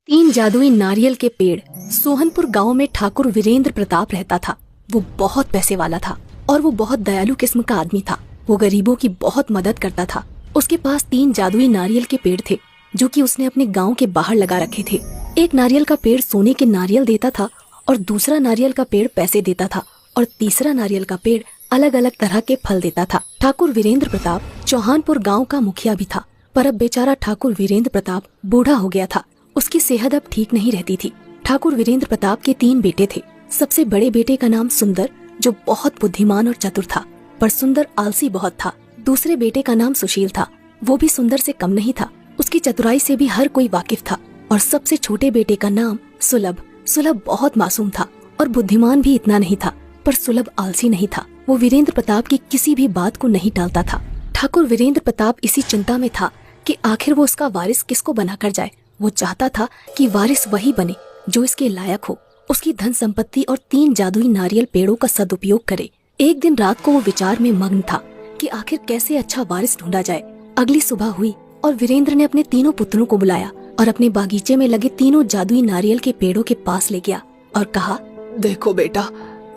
तीन जादुई नारियल के पेड़। सोहनपुर गांव में ठाकुर वीरेंद्र प्रताप रहता था। वो बहुत पैसे वाला था और वो बहुत दयालु किस्म का आदमी था। वो गरीबों की बहुत मदद करता था। उसके पास तीन जादुई नारियल के पेड़ थे जो कि उसने अपने गांव के बाहर लगा रखे थे। एक नारियल का पेड़ सोने के नारियल देता था और दूसरा नारियल का पेड़ पैसे देता था और तीसरा नारियल का पेड़ अलग अलग तरह के फल देता था। ठाकुर वीरेंद्र प्रताप चौहानपुर गांव का मुखिया भी था, पर अब बेचारा ठाकुर वीरेंद्र प्रताप बूढ़ा हो गया था। उसकी सेहत अब ठीक नहीं रहती थी। ठाकुर वीरेंद्र प्रताप के तीन बेटे थे। सबसे बड़े बेटे का नाम सुंदर, जो बहुत बुद्धिमान और चतुर था, पर सुंदर आलसी बहुत था। दूसरे बेटे का नाम सुशील था। वो भी सुंदर से कम नहीं था। उसकी चतुराई से भी हर कोई वाकिफ था। और सबसे छोटे बेटे का नाम सुलभ। सुलभ बहुत मासूम था और बुद्धिमान भी इतना नहीं था, पर सुलभ आलसी नहीं था। वो वीरेंद्र प्रताप की किसी भी बात को नहीं टालता था। ठाकुर वीरेंद्र प्रताप इसी चिंता में था कि आखिर वो उसका वारिस किसको बनाकर जाए। वो चाहता था कि वारिस वही बने जो इसके लायक हो, उसकी धन संपत्ति और तीन जादुई नारियल पेड़ों का सदुपयोग करे। एक दिन रात को वो विचार में मग्न था कि आखिर कैसे अच्छा वारिस ढूंढा जाए। अगली सुबह हुई और वीरेंद्र ने अपने तीनों पुत्रों को बुलाया और अपने बागीचे में लगे तीनों जादुई नारियल के पेड़ों के पास ले गया और कहा, देखो बेटा,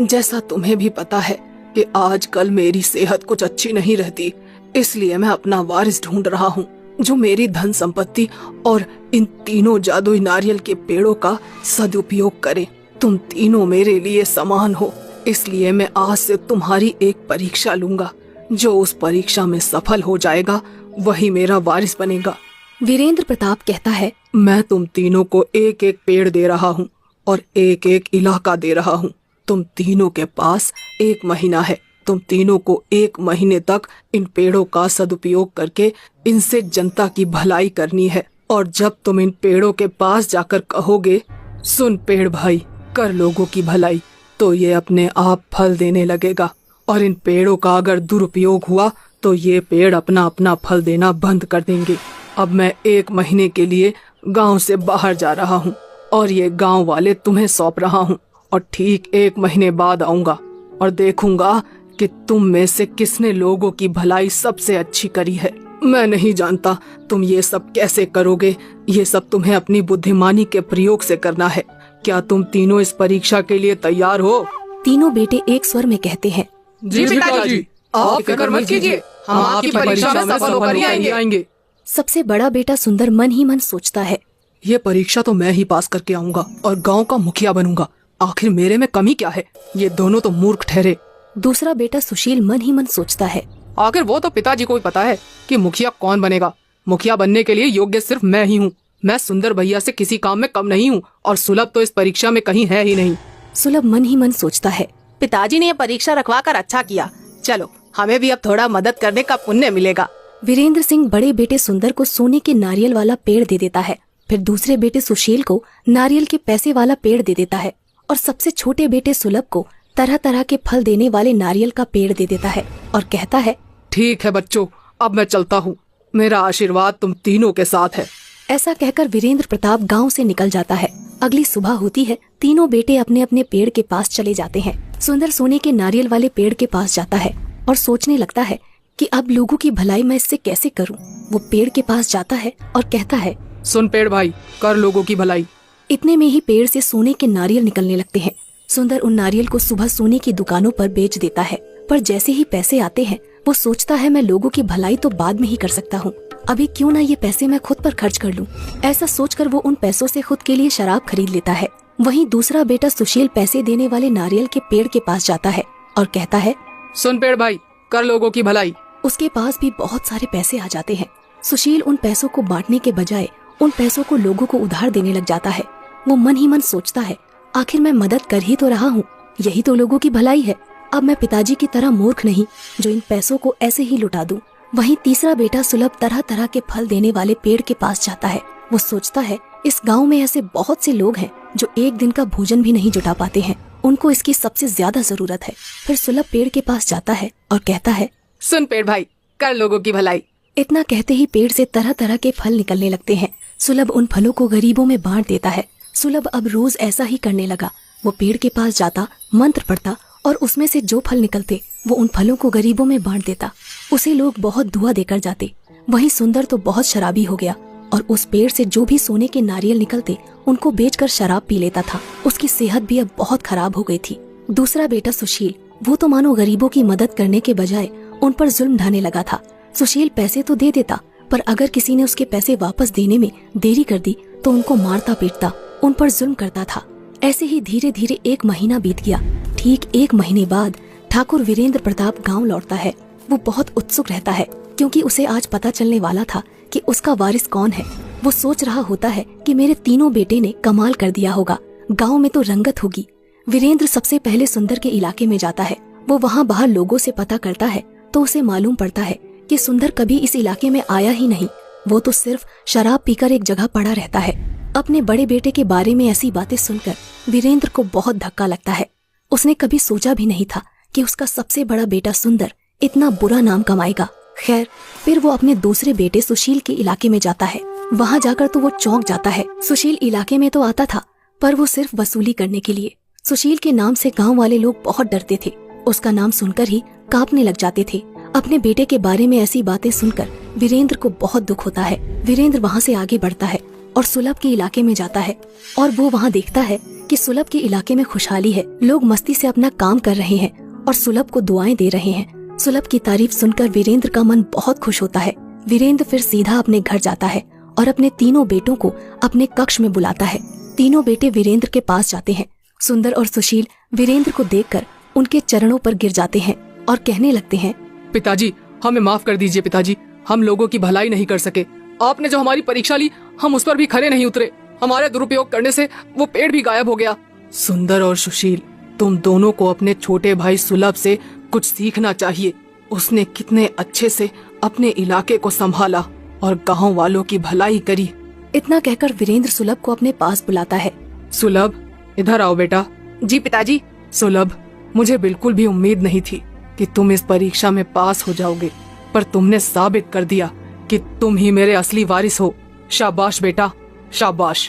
जैसा तुम्हें भी पता है कि आजकल मेरी सेहत कुछ अच्छी नहीं रहती, इसलिए मैं अपना वारिस ढूंढ रहा हूँ जो मेरी धन संपत्ति और इन तीनों जादुई नारियल के पेड़ों का सदुपयोग करे। तुम तीनों मेरे लिए समान हो, इसलिए मैं आज से तुम्हारी एक परीक्षा लूंगा। जो उस परीक्षा में सफल हो जाएगा वही मेरा वारिस बनेगा। वीरेंद्र प्रताप कहता है, मैं तुम तीनों को एक एक पेड़ दे रहा हूँ और एक एक इलाका दे रहा हूँ। तुम तीनों के पास 1 महीना है। तुम तीनों को 1 महीने तक इन पेड़ों का सदुपयोग करके इनसे जनता की भलाई करनी है। और जब तुम इन पेड़ों के पास जाकर कहोगे, सुन पेड़ भाई, कर लोगों की भलाई, तो ये अपने आप फल देने लगेगा। और इन पेड़ों का अगर दुरुपयोग हुआ तो ये पेड़ अपना अपना फल देना बंद कर देंगे। अब मैं 1 महीने के लिए गांव से बाहर जा रहा हूँ और ये गांव वाले तुम्हें सौंप रहा हूँ। और ठीक 1 महीने बाद आऊंगा और देखूंगा कि तुम में से किसने लोगों की भलाई सबसे अच्छी करी है। मैं नहीं जानता तुम ये सब कैसे करोगे। ये सब तुम्हें अपनी बुद्धिमानी के प्रयोग से करना है। क्या तुम तीनों इस परीक्षा के लिए तैयार हो? तीनों बेटे एक स्वर में कहते हैं, जी पिताजी, आप फिक्र मत कीजिए, हम आपकी परीक्षा में सफल होकर ही आएंगे। सबसे बड़ा बेटा सुंदर मन ही मन सोचता है, ये परीक्षा तो मैं ही पास करके आऊंगा और गांव का मुखिया बनूंगा। आखिर मेरे में कमी क्या है? ये दोनों तो मूर्ख ठहरे। दूसरा बेटा सुशील मन ही मन सोचता है, आखिर वो तो पिताजी को भी पता है कि मुखिया कौन बनेगा। मुखिया बनने के लिए योग्य सिर्फ मैं ही हूँ। मैं सुंदर भैया से किसी काम में कम नहीं हूँ और सुलभ तो इस परीक्षा में कहीं है ही नहीं। सुलभ मन ही मन सोचता है, पिताजी ने ये परीक्षा रखवा कर अच्छा किया। चलो, हमें भी अब थोड़ा मदद करने का पुण्य मिलेगा। वीरेंद्र सिंह बड़े बेटे सुंदर को सोने के नारियल वाला पेड़ दे देता है। फिर दूसरे बेटे सुशील को नारियल के पैसे वाला पेड़ दे देता है और सबसे छोटे बेटे सुलभ को तरह तरह के फल देने वाले नारियल का पेड़ दे देता है और कहता है, ठीक है बच्चों, अब मैं चलता हूँ। मेरा आशीर्वाद तुम तीनों के साथ है। ऐसा कहकर वीरेंद्र प्रताप गांव से निकल जाता है। अगली सुबह होती है। तीनों बेटे अपने अपने पेड़ के पास चले जाते हैं। सुंदर सोने के नारियल वाले पेड़ के पास जाता है और सोचने लगता है कि अब लोगों की भलाई मैं इससे कैसे करूं। वो पेड़ के पास जाता है और कहता है, सुन पेड़ भाई, कर लोगों की भलाई। इतने में ही पेड़ से सोने के नारियल निकलने लगते हैं। सुंदर उन नारियल को सुबह सोने की दुकानों पर बेच देता है, पर जैसे ही पैसे आते हैं वो सोचता है, मैं लोगों की भलाई तो बाद में ही कर सकता हूँ, अभी क्यों ना ये पैसे मैं खुद पर खर्च कर लूँ। ऐसा सोचकर वो उन पैसों से खुद के लिए शराब खरीद लेता है। वहीं दूसरा बेटा सुशील पैसे देने वाले नारियल के पेड़ के पास जाता है और कहता है, सुन पेड़ भाई, कर लोगों की भलाई। उसके पास भी बहुत सारे पैसे आ जाते हैं। सुशील उन पैसों को बांटने के बजाय उन पैसों को लोगों को उधार देने लग जाता है। वो मन ही मन सोचता है, आखिर मैं मदद कर ही तो रहा हूँ, यही तो लोगों की भलाई है। अब मैं पिताजी की तरह मूर्ख नहीं जो इन पैसों को ऐसे ही लुटा दूं। वहीं तीसरा बेटा सुलभ तरह तरह के फल देने वाले पेड़ के पास जाता है। वो सोचता है, इस गांव में ऐसे बहुत से लोग हैं जो एक दिन का भोजन भी नहीं जुटा पाते हैं, उनको इसकी सबसे ज्यादा जरूरत है। फिर सुलभ पेड़ के पास जाता है और कहता है, सुन पेड़ भाई, कर लोगों की भलाई। इतना कहते ही पेड़ से तरह तरह के फल निकलने लगते हैं। सुलभ उन फलों को गरीबों में बांट देता है। सुलभ अब रोज ऐसा ही करने लगा। वो पेड़ के पास जाता, मंत्र पढ़ता और उसमें से जो फल निकलते वो उन फलों को गरीबों में बांट देता। उसे लोग बहुत दुआ देकर जाते। वहीं सुंदर तो बहुत शराबी हो गया और उस पेड़ से जो भी सोने के नारियल निकलते उनको बेचकर शराब पी लेता था। उसकी सेहत भी अब बहुत खराब हो गई थी। दूसरा बेटा सुशील, वो तो मानो गरीबों की मदद करने के बजाय उन पर जुल्म ढाने लगा था। सुशील पैसे तो दे देता, पर अगर किसी ने उसके पैसे वापस देने में देरी कर दी तो उनको मारता पीटता, उन पर जुल्म करता था। ऐसे ही धीरे धीरे 1 महीना बीत गया। ठीक 1 महीने बाद ठाकुर वीरेंद्र प्रताप गांव लौटता है। वो बहुत उत्सुक रहता है क्योंकि उसे आज पता चलने वाला था कि उसका वारिस कौन है। वो सोच रहा होता है कि मेरे तीनों बेटे ने कमाल कर दिया होगा, गांव में तो रंगत होगी। वीरेंद्र सबसे पहले सुंदर के इलाके में जाता है। वो वहाँ बाहर लोगों से पता करता है तो उसे मालूम पड़ता है कि सुंदर कभी इस इलाके में आया ही नहीं। वो तो सिर्फ शराब पीकर एक जगह पड़ा रहता है। अपने बड़े बेटे के बारे में ऐसी बातें सुनकर वीरेंद्र को बहुत धक्का लगता है। उसने कभी सोचा भी नहीं था कि उसका सबसे बड़ा बेटा सुंदर इतना बुरा नाम कमाएगा। खैर, फिर वो अपने दूसरे बेटे सुशील के इलाके में जाता है। वहाँ जाकर तो वो चौंक जाता है। सुशील इलाके में तो आता था, पर वो सिर्फ वसूली करने के लिए। सुशील के नाम से गांव वाले लोग बहुत डरते थे। उसका नाम सुनकर ही कांपने लग जाते थे। अपने बेटे के बारे में ऐसी बातें सुनकर वीरेंद्र को बहुत दुख होता है। वीरेंद्र वहाँ से आगे बढ़ता है और सुलभ के इलाके में जाता है और वो वहाँ देखता है कि सुलभ के इलाके में खुशहाली है। लोग मस्ती से अपना काम कर रहे हैं और सुलभ को दुआएं दे रहे हैं। सुलभ की तारीफ सुनकर वीरेंद्र का मन बहुत खुश होता है। वीरेंद्र फिर सीधा अपने घर जाता है और अपने तीनों बेटों को अपने कक्ष में बुलाता है। तीनों बेटे वीरेंद्र के पास जाते हैं। सुंदर और सुशील वीरेंद्र को देखकर उनके चरणों पर गिर जाते हैं और कहने लगते हैं, पिताजी, हमें माफ कर दीजिए पिताजी। हम लोगों की भलाई नहीं कर सके। आपने जो हमारी परीक्षा ली, हम उस पर भी खरे नहीं उतरे। हमारे दुरुपयोग करने से वो पेड़ भी गायब हो गया। सुंदर और सुशील, तुम दोनों को अपने छोटे भाई सुलभ से कुछ सीखना चाहिए। उसने कितने अच्छे से अपने इलाके को संभाला और गांव वालों की भलाई करी। इतना कहकर वीरेंद्र सुलभ को अपने पास बुलाता है। सुलभ, इधर आओ बेटा। जी पिताजी। सुलभ, मुझे बिल्कुल भी उम्मीद नहीं थी कि तुम इस परीक्षा में पास हो जाओगे, पर तुमने साबित कर दिया कि तुम ही मेरे असली वारिस हो। शाबाश बेटा, शाबाश।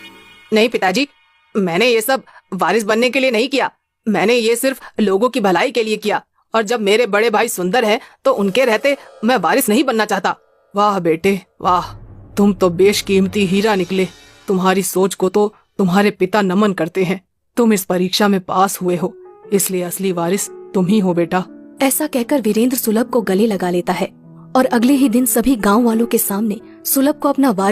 नहीं पिताजी, मैंने ये सब वारिस बनने के लिए नहीं किया। मैंने ये सिर्फ लोगों की भलाई के लिए किया। और जब मेरे बड़े भाई सुंदर हैं, तो उनके रहते मैं वारिस नहीं बनना चाहता। वाह बेटे वाह, तुम तो बेशकीमती हीरा निकले। तुम्हारी सोच को तो तुम्हारे पिता नमन करते हैं। तुम इस परीक्षा में पास हुए हो, इसलिए असली वारिस तुम ही हो बेटा। ऐसा कहकर वीरेंद्र सुलभ को गले लगा लेता है और अगले ही दिन सभी गांव वालों के सामने सुलभ को अपना वारिस